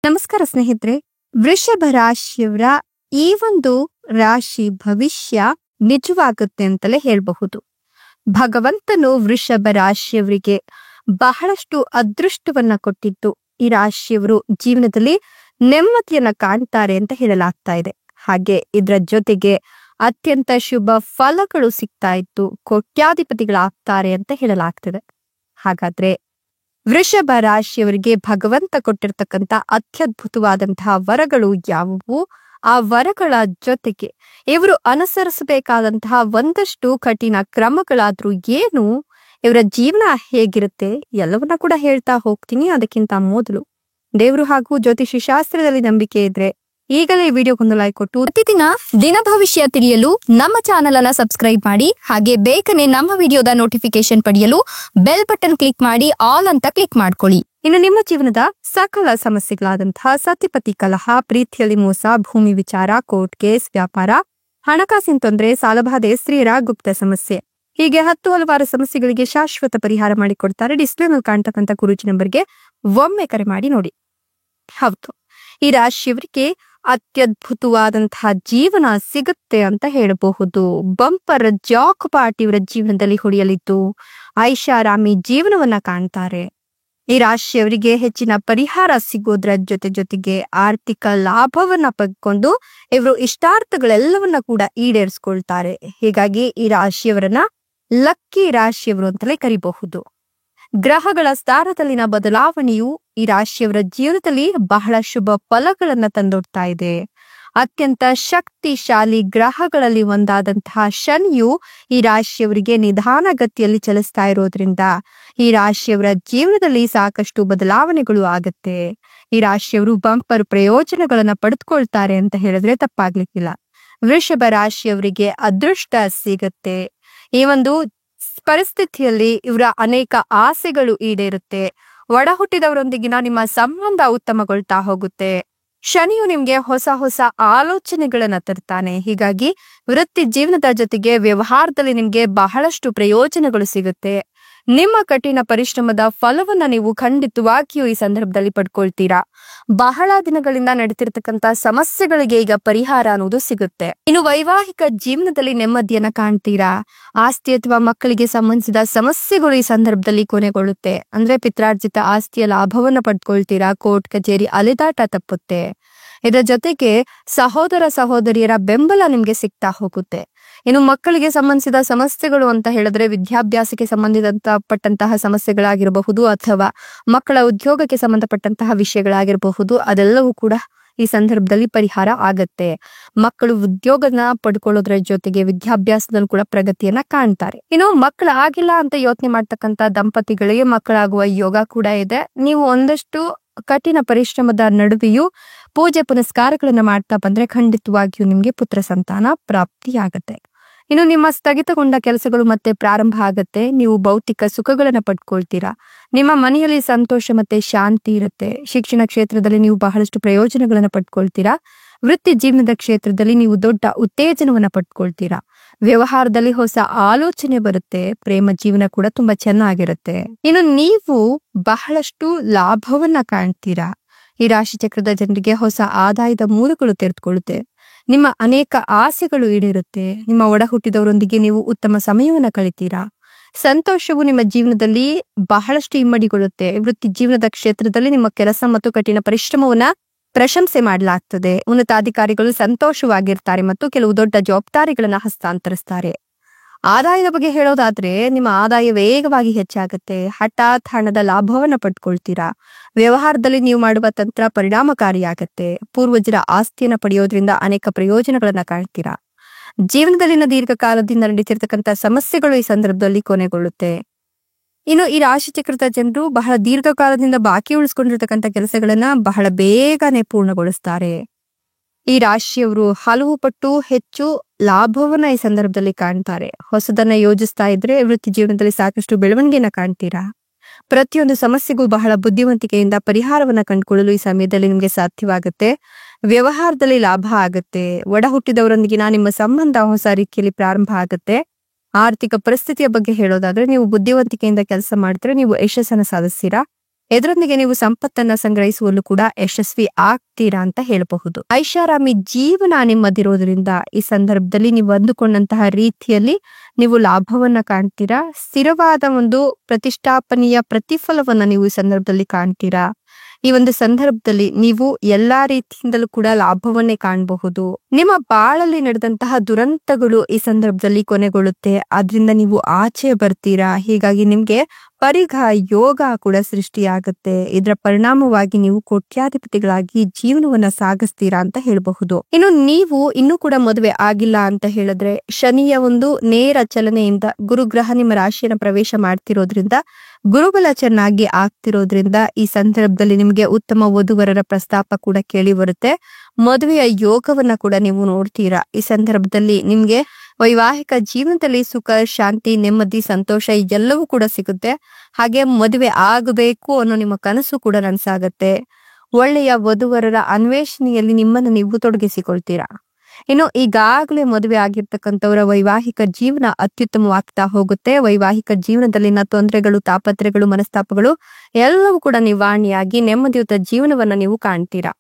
ನಮಸ್ಕಾರ ಸ್ನೇಹಿತರೆ. ವೃಷಭ ರಾಶಿಯವರ ಈ ಒಂದು ರಾಶಿ ಭವಿಷ್ಯ ನಿಜವಾಗುತ್ತೆ ಅಂತಲೇ ಹೇಳಬಹುದು. ಭಗವಂತನು ವೃಷಭ ರಾಶಿಯವರಿಗೆ ಬಹಳಷ್ಟು ಅದೃಷ್ಟವನ್ನ ಕೊಟ್ಟಿದ್ದು ಈ ರಾಶಿಯವರು ಜೀವನದಲ್ಲಿ ನೆಮ್ಮದಿಯನ್ನ ಕಾಣ್ತಾರೆ ಅಂತ ಹೇಳಲಾಗ್ತಾ ಇದೆ. ಹಾಗೆ ಇದರ ಜೊತೆಗೆ ಅತ್ಯಂತ ಶುಭ ಫಲಗಳು ಸಿಗ್ತಾ ಇತ್ತು, ಕೋಟ್ಯಾಧಿಪತಿಗಳಾಗ್ತಾರೆ ಅಂತ ಹೇಳಲಾಗ್ತಿದೆ. ಹಾಗಾದ್ರೆ ವೃಷಭ ರಾಶಿಯವರಿಗೆ ಭಗವಂತ ಕೊಟ್ಟಿರ್ತಕ್ಕಂಥ ಅತ್ಯದ್ಭುತವಾದಂತಹ ವರಗಳು ಯಾವುವು? ಆ ವರಗಳ ಜೊತೆಗೆ ಇವರು ಅನುಸರಿಸಬೇಕಾದಂತಹ ಒಂದಷ್ಟು ಕಠಿಣ ಕ್ರಮಗಳಾದ್ರೂ ಏನು? ಇವರ ಜೀವನ ಹೇಗಿರುತ್ತೆ? ಎಲ್ಲವನ್ನ ಕೂಡ ಹೇಳ್ತಾ ಹೋಗ್ತೀನಿ. ಅದಕ್ಕಿಂತ ಮೊದಲು ದೇವರು ಹಾಗೂ ಜ್ಯೋತಿಷಿ ಶಾಸ್ತ್ರದಲ್ಲಿ ನಂಬಿಕೆ ಇದ್ರೆ ಈಗಲೇ ವಿಡಿಯೋಗೊಂದು ಲೈಕ್ ಕೊಟ್ಟು ಪ್ರತಿದಿನ ದಿನ ಭವಿಷ್ಯ ತಿಳಿಯಲು ನಮ್ಮ ಚಾನೆಲ್ ಅನ್ನ ಸಬ್ಸ್ಕ್ರೈಬ್ ಮಾಡಿ. ಹಾಗೆ ಬೇಗನೆ ನಮ್ಮ ವಿಡಿಯೋದ ನೋಟಿಫಿಕೇಶನ್ ಪಡೆಯಲು ಬೆಲ್ ಬಟನ್ ಕ್ಲಿಕ್ ಮಾಡಿ ಆಲ್ ಅಂತ ಕ್ಲಿಕ್ ಮಾಡ್ಕೊಳ್ಳಿ. ಇನ್ನು ನಿಮ್ಮ ಜೀವನದ ಸಕಲ ಸಮಸ್ಯೆಗಳಾದಂತಹ ಸತಿಪತಿ ಕಲಹ, ಪ್ರೀತಿಯಲ್ಲಿ ಮೋಸ, ಭೂಮಿ ವಿಚಾರ, ಕೋರ್ಟ್ ಕೇಸ್, ವ್ಯಾಪಾರ, ಹಣಕಾಸಿನ ತೊಂದರೆ, ಸಾಲಬಾಧೆ, ಸ್ತ್ರೀಯರ ಗುಪ್ತ ಸಮಸ್ಯೆ, ಹೀಗೆ 10 ಹಲವಾರು ಸಮಸ್ಯೆಗಳಿಗೆ ಶಾಶ್ವತ ಪರಿಹಾರ ಮಾಡಿಕೊಡ್ತಾರೆ. ಡಿಸ್ಪ್ಲೇ ಮೇಲೆ ಕಾಣ್ತಕ್ಕಂಥ ಗುರೂಜಿ ನಂಬರ್ಗೆ ಒಮ್ಮೆ ಕರೆ ಮಾಡಿ ನೋಡಿ. ಹೌದು, ಈ ರಾಶಿಯವರಿಗೆ ಅತ್ಯದ್ಭುತವಾದಂತಹ ಜೀವನ ಸಿಗುತ್ತೆ ಅಂತ ಹೇಳಬಹುದು. ಬಂಪರ್ ಜಾಕ್ ಪಾರ್ಟಿ ಇವರ ಜೀವನದಲ್ಲಿ ಹೊಡೆಯಲಿದ್ದು ಐಷಾರಾಮಿ ಜೀವನವನ್ನ ಕಾಣ್ತಾರೆ. ಈ ರಾಶಿಯವರಿಗೆ ಹೆಚ್ಚಿನ ಪರಿಹಾರ ಸಿಗೋದ್ರ ಜೊತೆಗೆ ಆರ್ಥಿಕ ಲಾಭವನ್ನ ಪಡ್ಕೊಂಡು ಇವರು ಇಷ್ಟಾರ್ಥಗಳೆಲ್ಲವನ್ನ ಕೂಡ ಈಡೇರಿಸ್ಕೊಳ್ತಾರೆ. ಹೀಗಾಗಿ ಈ ರಾಶಿಯವರನ್ನ ಲಕ್ಕಿ ರಾಶಿಯವರು ಅಂತಲೇ ಕರಿಬಹುದು. ಗ್ರಹಗಳ ಸ್ಥಾನದಲ್ಲಿನ ಬದಲಾವಣೆಯು ಈ ರಾಶಿಯವರ ಜೀವನದಲ್ಲಿ ಬಹಳ ಶುಭ ಫಲಗಳನ್ನ ತಂದೊಡ್ತಾ ಇದೆ. ಅತ್ಯಂತ ಶಕ್ತಿಶಾಲಿ ಗ್ರಹಗಳಲ್ಲಿ ಒಂದಾದಂತಹ ಶನಿಯು ಈ ರಾಶಿಯವರಿಗೆ ನಿಧಾನಗತಿಯಲ್ಲಿ ಚಲಿಸ್ತಾ ಇರೋದ್ರಿಂದ ಈ ರಾಶಿಯವರ ಜೀವನದಲ್ಲಿ ಸಾಕಷ್ಟು ಬದಲಾವಣೆಗಳು ಆಗತ್ತೆ. ಈ ರಾಶಿಯವರು ಬಂಪರ್ ಪ್ರಯೋಜನಗಳನ್ನ ಪಡೆದುಕೊಳ್ತಾರೆ ಅಂತ ಹೇಳಿದ್ರೆ ತಪ್ಪಾಗ್ಲಿಕ್ಕಿಲ್ಲ. ವೃಷಭ ರಾಶಿಯವರಿಗೆ ಅದೃಷ್ಟ ಸಿಗತ್ತೆ. ಈ ಒಂದು ಪರಿಸ್ಥಿತಿಯಲ್ಲಿ ಇವರ ಅನೇಕ ಆಸೆಗಳು ಈಡೇರುತ್ತೆ. ಒಡ ಹುಟ್ಟಿದವರೊಂದಿಗಿನ ನಿಮ್ಮ ಸಂಬಂಧ ಉತ್ತಮಗೊಳ್ತಾ ಹೋಗುತ್ತೆ. ಶನಿಯು ನಿಮ್ಗೆ ಹೊಸ ಹೊಸ ಆಲೋಚನೆಗಳನ್ನ ತರ್ತಾನೆ. ಹೀಗಾಗಿ ವೃತ್ತಿ ಜೀವನದ ಜೊತೆಗೆ ವ್ಯವಹಾರದಲ್ಲಿ ನಿಮ್ಗೆ ಬಹಳಷ್ಟು ಪ್ರಯೋಜನಗಳು ಸಿಗುತ್ತೆ. ನಿಮ್ಮ ಕಠಿಣ ಪರಿಶ್ರಮದ ಫಲವನ್ನ ನೀವು ಖಂಡಿತವಾಗಿಯೂ ಈ ಸಂದರ್ಭದಲ್ಲಿ ಪಡ್ಕೊಳ್ತೀರಾ. ಬಹಳ ದಿನಗಳಿಂದ ನಡೀತಿರ್ತಕ್ಕಂಥ ಸಮಸ್ಯೆಗಳಿಗೆ ಈಗ ಪರಿಹಾರ ಅನ್ನೋದು ಸಿಗುತ್ತೆ. ಇನ್ನು ವೈವಾಹಿಕ ಜೀವನದಲ್ಲಿ ನೆಮ್ಮದಿಯನ್ನ ಕಾಣ್ತೀರಾ. ಆಸ್ತಿ ಅಥವಾ ಮಕ್ಕಳಿಗೆ ಸಂಬಂಧಿಸಿದ ಸಮಸ್ಯೆಗಳು ಈ ಸಂದರ್ಭದಲ್ಲಿ ಕೊನೆಗೊಳ್ಳುತ್ತೆ. ಅಂದ್ರೆ ಪಿತ್ರಾರ್ಜಿತ ಆಸ್ತಿಯ ಲಾಭವನ್ನ ಪಡ್ಕೊಳ್ತೀರಾ. ಕೋರ್ಟ್ ಕಚೇರಿ ಅಲೆದಾಟ ತಪ್ಪುತ್ತೆ. ಇದರ ಜೊತೆಗೆ ಸಹೋದರ ಸಹೋದರಿಯರ ಬೆಂಬಲ ನಿಮ್ಗೆ ಸಿಗ್ತಾ ಹೋಗುತ್ತೆ. ಇನ್ನು ಮಕ್ಕಳಿಗೆ ಸಂಬಂಧಿಸಿದ ಸಮಸ್ಯೆಗಳು ಅಂತ ಹೇಳಿದ್ರೆ ವಿದ್ಯಾಭ್ಯಾಸಕ್ಕೆ ಸಂಬಂಧಪಟ್ಟಂತಹ ಸಮಸ್ಯೆಗಳಾಗಿರಬಹುದು ಅಥವಾ ಮಕ್ಕಳ ಉದ್ಯೋಗಕ್ಕೆ ಸಂಬಂಧಪಟ್ಟಂತಹ ವಿಷಯಗಳಾಗಿರಬಹುದು. ಅದೆಲ್ಲವೂ ಕೂಡ ಈ ಸಂದರ್ಭದಲ್ಲಿ ಪರಿಹಾರ ಆಗತ್ತೆ. ಮಕ್ಕಳು ಉದ್ಯೋಗನ ಪಡ್ಕೊಳ್ಳೋದ್ರ ಜೊತೆಗೆ ವಿದ್ಯಾಭ್ಯಾಸದಲ್ಲೂ ಕೂಡ ಪ್ರಗತಿಯನ್ನ ಕಾಣ್ತಾರೆ. ಇನ್ನು ಮಕ್ಕಳಾಗಿಲ್ಲ ಅಂತ ಯೋಚನೆ ಮಾಡ್ತಕ್ಕಂಥ ದಂಪತಿಗಳಿಗೆ ಮಕ್ಕಳಾಗುವ ಯೋಗ ಕೂಡ ಇದೆ. ನೀವು ಒಂದಷ್ಟು ಕಠಿಣ ಪರಿಶ್ರಮದ ನಡುವೆಯೂ ಪೂಜೆ ಪುನಸ್ಕಾರಗಳನ್ನ ಮಾಡ್ತಾ ಬಂದ್ರೆ ಖಂಡಿತವಾಗಿಯೂ ನಿಮ್ಗೆ ಪುತ್ರ ಸಂತಾನ ಪ್ರಾಪ್ತಿಯಾಗತ್ತೆ. ಇನ್ನು ನಿಮ್ಮ ಸ್ಥಗಿತಗೊಂಡ ಕೆಲಸಗಳು ಮತ್ತೆ ಪ್ರಾರಂಭ ಆಗತ್ತೆ. ನೀವು ಭೌತಿಕ ಸುಖಗಳನ್ನ ಪಡ್ಕೊಳ್ತೀರಾ. ನಿಮ್ಮ ಮನೆಯಲ್ಲಿ ಸಂತೋಷ ಮತ್ತೆ ಶಾಂತಿ ಇರುತ್ತೆ. ಶಿಕ್ಷಣ ಕ್ಷೇತ್ರದಲ್ಲಿ ನೀವು ಬಹಳಷ್ಟು ಪ್ರಯೋಜನಗಳನ್ನ ಪಡ್ಕೊಳ್ತೀರಾ. ವೃತ್ತಿ ಜೀವನದ ಕ್ಷೇತ್ರದಲ್ಲಿ ನೀವು ದೊಡ್ಡ ಉತ್ತೇಜನವನ್ನ ಪಡ್ಕೊಳ್ತೀರಾ. ವ್ಯವಹಾರದಲ್ಲಿ ಹೊಸ ಆಲೋಚನೆ ಬರುತ್ತೆ. ಪ್ರೇಮ ಜೀವನ ಕೂಡ ತುಂಬಾ ಚೆನ್ನಾಗಿರುತ್ತೆ. ಇನ್ನು ನೀವು ಬಹಳಷ್ಟು ಲಾಭವನ್ನ ಕಾಣ್ತೀರಾ. ಈ ರಾಶಿ ಚಕ್ರದ ಜನರಿಗೆ ಹೊಸ ಆದಾಯದ ಮೂಲಗಳು ತೆರೆದುಕೊಳ್ಳುತ್ತೆ. ನಿಮ್ಮ ಅನೇಕ ಆಸೆಗಳು ಈಡೇರುತ್ತೆ. ನಿಮ್ಮ ಒಡ ಹುಟ್ಟಿದವರೊಂದಿಗೆ ನೀವು ಉತ್ತಮ ಸಮಯವನ್ನ ಕಳಿತೀರಾ. ಸಂತೋಷವು ನಿಮ್ಮ ಜೀವನದಲ್ಲಿ ಬಹಳಷ್ಟು ಇಮ್ಮಡಿಗೊಳ್ಳುತ್ತೆ. ವೃತ್ತಿ ಜೀವನದ ಕ್ಷೇತ್ರದಲ್ಲಿ ನಿಮ್ಮ ಕೆಲಸ ಮತ್ತು ಕಠಿಣ ಪರಿಶ್ರಮವನ್ನ ಪ್ರಶಂಸೆ ಮಾಡಲಾಗ್ತದೆ. ಉನ್ನತಾಧಿಕಾರಿಗಳು ಸಂತೋಷವಾಗಿರ್ತಾರೆ ಮತ್ತು ಕೆಲವು ದೊಡ್ಡ ಜವಾಬ್ದಾರಿಗಳನ್ನ ಹಸ್ತಾಂತರಿಸ್ತಾರೆ. ಆದಾಯದ ಬಗ್ಗೆ ಹೇಳೋದಾದ್ರೆ ನಿಮ್ಮ ಆದಾಯ ವೇಗವಾಗಿ ಹೆಚ್ಚಾಗುತ್ತೆ. ಹಠಾತ್ ಹಣದ ಲಾಭವನ್ನ ಪಡ್ಕೊಳ್ತೀರಾ. ವ್ಯವಹಾರದಲ್ಲಿ ನೀವು ಮಾಡುವ ತಂತ್ರ ಪರಿಣಾಮಕಾರಿಯಾಗತ್ತೆ. ಪೂರ್ವಜರ ಆಸ್ತಿಯನ್ನ ಪಡೆಯೋದ್ರಿಂದ ಅನೇಕ ಪ್ರಯೋಜನಗಳನ್ನ ಕಾಣ್ತೀರಾ. ಜೀವನದಲ್ಲಿನ ದೀರ್ಘಕಾಲದಿಂದ ನಡೀತಿರ್ತಕ್ಕಂಥ ಸಮಸ್ಯೆಗಳು ಈ ಸಂದರ್ಭದಲ್ಲಿ ಕೊನೆಗೊಳ್ಳುತ್ತೆ. ಇನ್ನು ಈ ರಾಶಿ ಚಕ್ರದ ಜನರು ಬಹಳ ದೀರ್ಘಕಾಲದಿಂದ ಬಾಕಿ ಉಳಿಸ್ಕೊಂಡಿರ್ತಕ್ಕಂಥ ಕೆಲಸಗಳನ್ನ ಬಹಳ ಬೇಗನೆ ಪೂರ್ಣಗೊಳಿಸ್ತಾರೆ. ಈ ರಾಶಿಯವರು ಹಲವು ಪಟ್ಟು ಹೆಚ್ಚು ಲಾಭವನ್ನ ಈ ಸಂದರ್ಭದಲ್ಲಿ ಕಾಣ್ತಾರೆ. ಹೊಸದನ್ನ ಯೋಜಿಸ್ತಾ ಇದ್ರೆ ವೃತ್ತಿ ಜೀವನದಲ್ಲಿ ಸಾಕಷ್ಟು ಬೆಳವಣಿಗೆಯನ್ನ ಕಾಣ್ತೀರಾ. ಪ್ರತಿಯೊಂದು ಸಮಸ್ಯೆಗೂ ಬಹಳ ಬುದ್ಧಿವಂತಿಕೆಯಿಂದ ಪರಿಹಾರವನ್ನ ಕಂಡುಕೊಳ್ಳಲು ಈ ಸಮಯದಲ್ಲಿ ನಿಮ್ಗೆ ಸಾಧ್ಯವಾಗುತ್ತೆ. ವ್ಯವಹಾರದಲ್ಲಿ ಲಾಭ ಆಗುತ್ತೆ. ಒಡ ಹುಟ್ಟಿದವರೊಂದಿಗಿನ ನಿಮ್ಮ ಸಂಬಂಧ ಹೊಸ ರೀತಿಯಲ್ಲಿ ಪ್ರಾರಂಭ ಆಗುತ್ತೆ. ಆರ್ಥಿಕ ಪರಿಸ್ಥಿತಿಯ ಬಗ್ಗೆ ಹೇಳೋದಾದ್ರೆ ನೀವು ಬುದ್ಧಿವಂತಿಕೆಯಿಂದ ಕೆಲಸ ಮಾಡಿದ್ರೆ ನೀವು ಯಶಸ್ಸನ್ನ ಸಾಧಿಸ್ತೀರಾ. ಇದರೊಂದಿಗೆ ನೀವು ಸಂಪತ್ತನ್ನ ಸಂಗ್ರಹಿಸುವಲ್ಲೂ ಕೂಡ ಯಶಸ್ವಿ ಆಗ್ತೀರಾ ಅಂತ ಹೇಳಬಹುದು. ಐಷಾರಾಮಿ ಜೀವನ ನಿಮ್ಮದಿರೋದ್ರಿಂದ ಈ ಸಂದರ್ಭದಲ್ಲಿ ನೀವು ಅಂದುಕೊಂಡಂತಹ ರೀತಿಯಲ್ಲಿ ನೀವು ಲಾಭವನ್ನ ಕಾಣ್ತೀರಾ. ಸ್ಥಿರವಾದ ಒಂದು ಪ್ರತಿಷ್ಠಾಪನೆಯ ಪ್ರತಿಫಲವನ್ನ ನೀವು ಈ ಸಂದರ್ಭದಲ್ಲಿ ಕಾಣ್ತೀರಾ. ಈ ಒಂದು ಸಂದರ್ಭದಲ್ಲಿ ನೀವು ಎಲ್ಲಾ ರೀತಿಯಿಂದಲೂ ಕೂಡ ಲಾಭವನ್ನೇ ಕಾಣಬಹುದು. ನಿಮ್ಮ ಬಾಳಲ್ಲಿ ನಡೆದಂತಹ ದುರಂತಗಳು ಈ ಸಂದರ್ಭದಲ್ಲಿ ಕೊನೆಗೊಳ್ಳುತ್ತೆ. ಆದ್ರಿಂದ ನೀವು ಆಚೆ ಬರ್ತೀರಾ. ಹೀಗಾಗಿ ನಿಮ್ಗೆ ಪರಿಘ ಯೋಗ ಕೂಡ ಸೃಷ್ಟಿಯಾಗುತ್ತೆ. ಇದರ ಪರಿಣಾಮವಾಗಿ ನೀವು ಕೋಟ್ಯಾಧಿಪತಿಗಳಾಗಿ ಜೀವನವನ್ನ ಸಾಗಿಸ್ತೀರಾ ಅಂತ ಹೇಳಬಹುದು. ಇನ್ನು ನೀವು ಇನ್ನೂ ಕೂಡ ಮದುವೆ ಆಗಿಲ್ಲ ಅಂತ ಹೇಳಿದ್ರೆ, ಶನಿಯ ಒಂದು ನೇರ ಚಲನೆಯಿಂದ ಗುರುಗ್ರಹ ನಿಮ್ಮ ರಾಶಿಯನ್ನು ಪ್ರವೇಶ ಮಾಡ್ತಿರೋದ್ರಿಂದ, ಗುರುಬಲ ಚೆನ್ನಾಗಿ ಆಗ್ತಿರೋದ್ರಿಂದ ಈ ಸಂದರ್ಭದಲ್ಲಿ ನಿಮ್ಗೆ ಉತ್ತಮ ವಧುವರರ ಪ್ರಸ್ತಾಪ ಕೂಡ ಕೇಳಿ ಬರುತ್ತೆ. ಮದುವೆಯ ಯೋಗವನ್ನ ಕೂಡ ನೀವು ನೋಡ್ತೀರಾ. ಈ ಸಂದರ್ಭದಲ್ಲಿ ನಿಮ್ಗೆ ವೈವಾಹಿಕ ಜೀವನದಲ್ಲಿ ಸುಖ, ಶಾಂತಿ, ನೆಮ್ಮದಿ, ಸಂತೋಷ ಎಲ್ಲವೂ ಕೂಡ ಸಿಗುತ್ತೆ. ಹಾಗೆ ಮದುವೆ ಆಗಬೇಕು ಅನ್ನೋ ನಿಮ್ಮ ಕನಸು ಕೂಡ ನನಸಾಗತ್ತೆ. ಒಳ್ಳೆಯ ವಧುವರರ ಅನ್ವೇಷಣೆಯಲ್ಲಿ ನಿಮ್ಮನ್ನು ನೀವು ತೊಡಗಿಸಿಕೊಳ್ತೀರಾ. ಇನ್ನು ಈಗಾಗಲೇ ಮದುವೆ ಆಗಿರ್ತಕ್ಕಂಥವರ ವೈವಾಹಿಕ ಜೀವನ ಅತ್ಯುತ್ತಮವಾಗ್ತಾ ಹೋಗುತ್ತೆ. ವೈವಾಹಿಕ ಜೀವನದಲ್ಲಿನ ತೊಂದರೆಗಳು, ತಾಪತ್ರೆಗಳು, ಮನಸ್ತಾಪಗಳು ಎಲ್ಲವೂ ಕೂಡ ನಿವಾರಣೆಯಾಗಿ ನೆಮ್ಮದಿಯುತ ಜೀವನವನ್ನ ನೀವು ಕಾಣ್ತೀರಾ.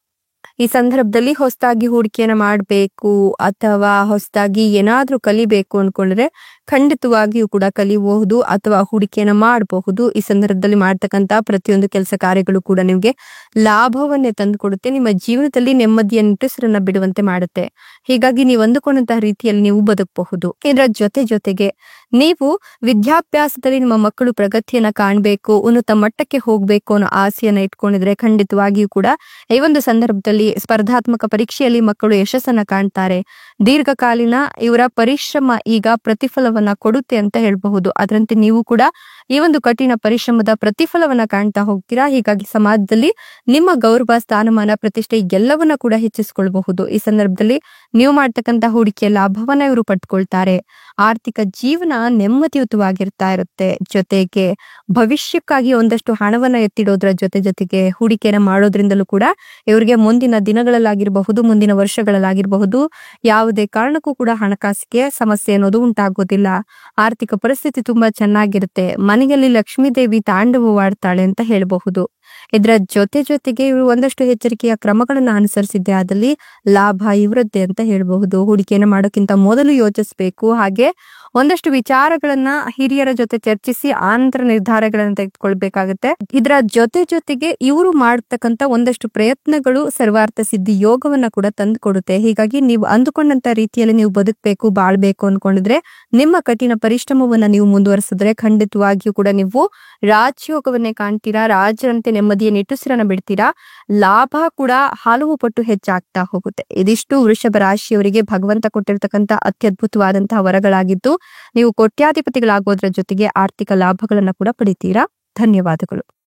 ಈ ಸಂದರ್ಭದಲ್ಲಿ ಹೊಸದಾಗಿ ಹೂಡಿಕೆಯನ್ನ ಮಾಡಬೇಕು ಅಥವಾ ಹೊಸದಾಗಿ ಏನಾದ್ರೂ ಕಲಿಬೇಕು ಅನ್ಕೊಂಡ್ರೆ ಖಂಡಿತವಾಗಿಯೂ ಕೂಡ ಕಲಿಬಹುದು ಅಥವಾ ಹೂಡಿಕೆಯನ್ನ ಮಾಡಬಹುದು. ಈ ಸಂದರ್ಭದಲ್ಲಿ ಮಾಡ್ತಕ್ಕಂತ ಪ್ರತಿಯೊಂದು ಕೆಲಸ ಕಾರ್ಯಗಳು ಕೂಡ ನಿಮ್ಗೆ ಲಾಭವನ್ನೇ ತಂದುಕೊಡುತ್ತೆ. ನಿಮ್ಮ ಜೀವನದಲ್ಲಿ ನೆಮ್ಮದಿಯ ನಿಟ್ಟುಸಿರನ್ನ ಬಿಡುವಂತೆ ಮಾಡುತ್ತೆ. ಹೀಗಾಗಿ ನೀವು ಅಂದುಕೊಂಡಂತಹ ರೀತಿಯಲ್ಲಿ ನೀವು ಬದುಕಬಹುದು. ಇದರ ಜೊತೆಗೆ ನೀವು ವಿದ್ಯಾಭ್ಯಾಸದಲ್ಲಿ ನಿಮ್ಮ ಮಕ್ಕಳು ಪ್ರಗತಿಯನ್ನ ಕಾಣಬೇಕು, ಉನ್ನತ ಮಟ್ಟಕ್ಕೆ ಹೋಗ್ಬೇಕು ಅನ್ನೋ ಆಸೆಯನ್ನ ಇಟ್ಕೊಂಡಿದ್ರೆ ಖಂಡಿತವಾಗಿಯೂ ಕೂಡ ಈ ಒಂದು ಸಂದರ್ಭದಲ್ಲಿ ಸ್ಪರ್ಧಾತ್ಮಕ ಪರೀಕ್ಷೆಯಲ್ಲಿ ಮಕ್ಕಳು ಯಶಸ್ಸನ್ನ ಕಾಣ್ತಾರೆ. ದೀರ್ಘಕಾಲೀನ ಇವರ ಪರಿಶ್ರಮ ಈಗ ಪ್ರತಿಫಲವನ್ನ ಕೊಡುತ್ತೆ ಅಂತ ಹೇಳಬಹುದು. ಅದರಂತೆ ನೀವು ಕೂಡ ಈ ಒಂದು ಕಠಿಣ ಪರಿಶ್ರಮದ ಪ್ರತಿಫಲವನ್ನ ಕಾಣ್ತಾ ಹೋಗ್ತೀರಾ. ಹೀಗಾಗಿ ಸಮಾಜದಲ್ಲಿ ನಿಮ್ಮ ಗೌರವ, ಸ್ಥಾನಮಾನ, ಪ್ರತಿಷ್ಠೆ ಎಲ್ಲವನ್ನ ಕೂಡ ಹೆಚ್ಚಿಸಿಕೊಳ್ಳಬಹುದು. ಈ ಸಂದರ್ಭದಲ್ಲಿ ನೀವು ಮಾಡ್ತಕ್ಕಂತ ಹೂಡಿಕೆಯ ಲಾಭವನ್ನ ಇವರು ಪಡ್ಕೊಳ್ತಾರೆ. ಆರ್ಥಿಕ ಜೀವನ ನೆಮ್ಮದಿಯುತವಾಗಿರ್ತಾ ಇರುತ್ತೆ. ಜೊತೆಗೆ ಭವಿಷ್ಯಕ್ಕಾಗಿ ಒಂದಷ್ಟು ಹಣವನ್ನ ಎತ್ತಿಡೋದ್ರ ಜೊತೆಗೆ ಹೂಡಿಕೆಯನ್ನ ಮಾಡೋದ್ರಿಂದಲೂ ಕೂಡ ಇವರಿಗೆ ಮುಂದಿನ ದಿನಗಳಲ್ಲಾಗಿರಬಹುದು, ಮುಂದಿನ ವರ್ಷಗಳಲ್ಲಾಗಿರಬಹುದು ಯಾವುದೇ ಕಾರಣಕ್ಕೂ ಕೂಡ ಹಣಕಾಸಿಗೆ ಸಮಸ್ಯೆ ಅನ್ನೋದು ಉಂಟಾಗೋದಿಲ್ಲ. ಆರ್ಥಿಕ ಪರಿಸ್ಥಿತಿ ತುಂಬಾ ಚೆನ್ನಾಗಿರುತ್ತೆ. ಮನೆಯಲ್ಲಿ ಲಕ್ಷ್ಮೀ ದೇವಿ ತಾಂಡವವಾಡ್ತಾಳೆ ಅಂತ ಹೇಳಬಹುದು. ಇದರ ಜೊತೆಗೆ ಇವರು ಒಂದಷ್ಟು ಎಚ್ಚರಿಕೆಯ ಕ್ರಮಗಳನ್ನ ಅನುಸರಿಸಿದ್ದೆ ಆದಲ್ಲಿ ಲಾಭ ಇವರದ್ದೇ ಅಂತ ಹೇಳಬಹುದು. ಹೂಡಿಕೆಯನ್ನು ಮಾಡೋಕ್ಕಿಂತ ಮೊದಲು ಯೋಚಿಸಬೇಕು. ಹಾಗೆ ಒಂದಷ್ಟು ವಿಚಾರಗಳನ್ನ ಹಿರಿಯರ ಜೊತೆ ಚರ್ಚಿಸಿ ಆನಂತರ ನಿರ್ಧಾರಗಳನ್ನ ತೆಗೆದುಕೊಳ್ಬೇಕಾಗತ್ತೆ. ಇದರ ಜೊತೆಗೆ ಇವರು ಮಾಡತಕ್ಕಂತ ಒಂದಷ್ಟು ಪ್ರಯತ್ನಗಳು ಸರ್ವಾರ್ಥ ಸಿದ್ಧಿ ಯೋಗವನ್ನ ಕೂಡ ತಂದು ಕೊಡುತ್ತೆ. ಹೀಗಾಗಿ ನೀವು ಅಂದುಕೊಂಡಂತ ರೀತಿಯಲ್ಲಿ ನೀವು ಬದುಕಬೇಕು, ಬಾಳ್ಬೇಕು ಅನ್ಕೊಂಡಿದ್ರೆ ನಿಮ್ಮ ಕಠಿಣ ಪರಿಶ್ರಮವನ್ನ ನೀವು ಮುಂದುವರಿಸಿದ್ರೆ ಖಂಡಿತವಾಗಿಯೂ ಕೂಡ ನೀವು ರಾಜಯೋಗವನ್ನೇ ಕಾಣ್ತೀರಾ. ರಾಜರಂತೆ ನೆಮ್ಮದಿಯ ನಿಟ್ಟುಸಿರನ್ನ ಬಿಡ್ತೀರಾ. ಲಾಭ ಕೂಡ ಹಲವು ಪಟ್ಟು ಹೆಚ್ಚಾಗ್ತಾ ಹೋಗುತ್ತೆ. ಇದಿಷ್ಟು ವೃಷಭ ರಾಶಿಯವರಿಗೆ ಭಗವಂತ ಕೊಟ್ಟಿರ್ತಕ್ಕಂಥ ಅತ್ಯದ್ಭುತವಾದಂತಹ ವರಗಳಾಗಿದ್ದು, ನೀವು ಕೋಟ್ಯಾಧಿಪತಿಗಳಾಗೋದ್ರ ಜೊತೆಗೆ ಆರ್ಥಿಕ ಲಾಭಗಳನ್ನ ಕೂಡ ಪಡಿತೀರಾ. ಧನ್ಯವಾದಗಳು.